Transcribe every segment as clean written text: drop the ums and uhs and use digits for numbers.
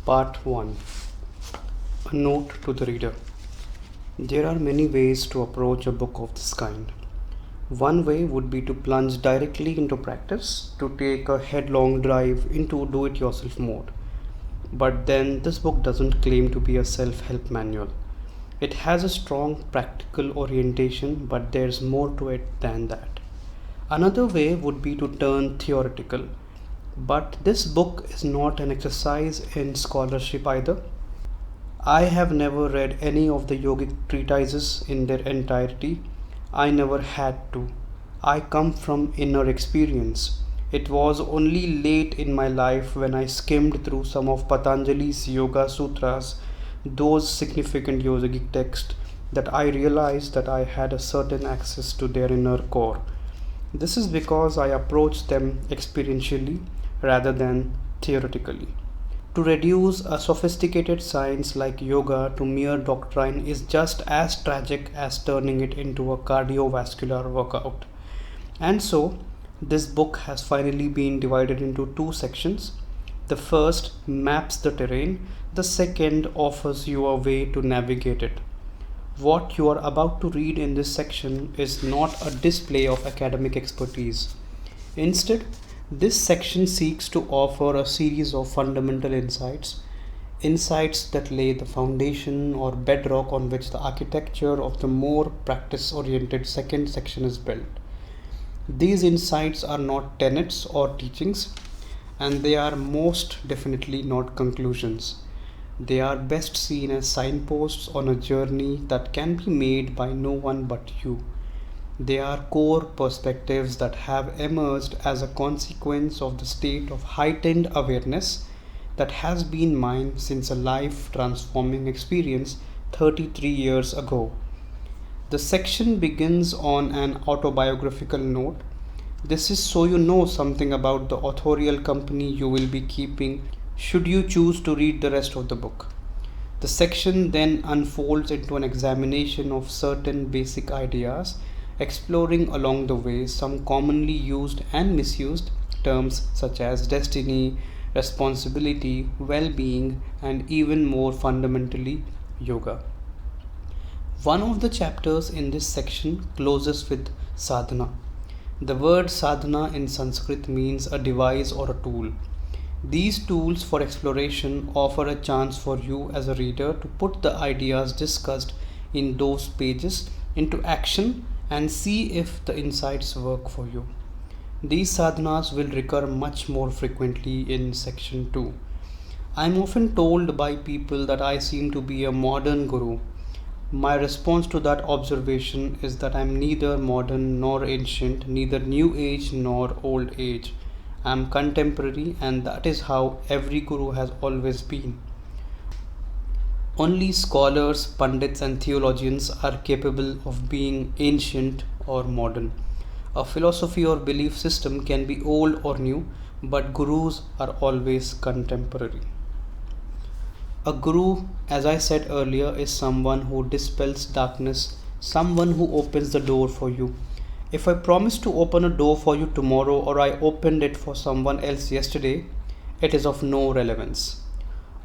Part 1. A note to the reader. There are many ways to approach a book of this kind. One way would be to plunge directly into practice, to take a headlong drive into do-it-yourself mode. But then this book doesn't claim to be a self-help manual. It has a strong practical orientation, but there's more to it than that. Another way would be to turn theoretical. But this book is not an exercise in scholarship either. I have never read any of the yogic treatises in their entirety. I never had to. I come from inner experience. It was only late in my life when I skimmed through some of Patanjali's Yoga Sutras, those significant yogic texts, that I realized that I had a certain access to their inner core. This is because I approached them experientially rather than theoretically. To reduce a sophisticated science like yoga to mere doctrine is just as tragic as turning it into a cardiovascular workout. And so, this book has finally been divided into two sections. The first maps the terrain, the second offers you a way to navigate it. What you are about to read in this section is not a display of academic expertise. Instead, this section seeks to offer a series of fundamental insights that lay the foundation or bedrock on which the architecture of the more practice-oriented second section is built. These insights are not tenets or teachings, and they are most definitely not conclusions. They are best seen as signposts on a journey that can be made by no one but you. They are core perspectives that have emerged as a consequence of the state of heightened awareness that has been mine since a life-transforming experience 33 years ago. The section begins on an autobiographical note. This is so you know something about the authorial company you will be keeping should you choose to read the rest of the book. The section then unfolds into an examination of certain basic ideas, exploring along the way some commonly used and misused terms such as destiny, responsibility, well-being, and even more fundamentally, yoga. One of the chapters in this section closes with sadhana. The word sadhana in Sanskrit means a device or a tool. These tools for exploration offer a chance for you as a reader to put the ideas discussed in those pages into action and see if the insights work for you. These sadhanas will recur much more frequently in section 2. I am often told by people that I seem to be a modern guru. My response to that observation is that I am neither modern nor ancient, neither new age nor old age. I am contemporary, and that is how every guru has always been. Only scholars, pundits, and theologians are capable of being ancient or modern. A philosophy or belief system can be old or new, but gurus are always contemporary. A guru, as I said earlier, is someone who dispels darkness, someone who opens the door for you. If I promise to open a door for you tomorrow, or I opened it for someone else yesterday, it is of no relevance.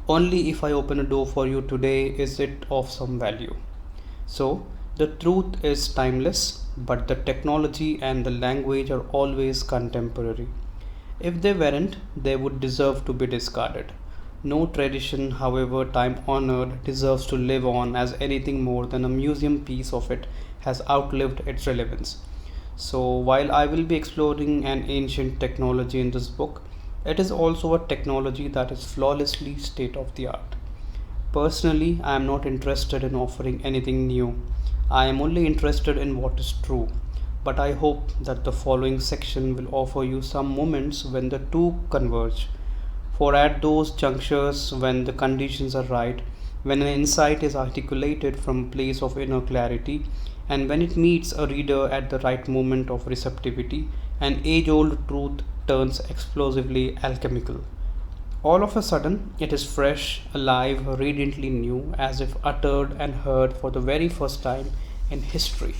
Only if I open a door for you today is it of some value. So, the truth is timeless, but the technology and the language are always contemporary. If they weren't, they would deserve to be discarded. No tradition, however time-honored, deserves to live on as anything more than a museum piece of it has outlived its relevance. So, while I will be exploring an ancient technology in this book, it is also a technology that is flawlessly state of the art. Personally, I am not interested in offering anything new. I am only interested in what is true. But I hope that the following section will offer you some moments when the two converge. For at those junctures when the conditions are right, when an insight is articulated from a place of inner clarity, and when it meets a reader at the right moment of receptivity, an age-old truth turns explosively alchemical. All of a sudden, it is fresh, alive, radiantly new, as if uttered and heard for the very first time in history.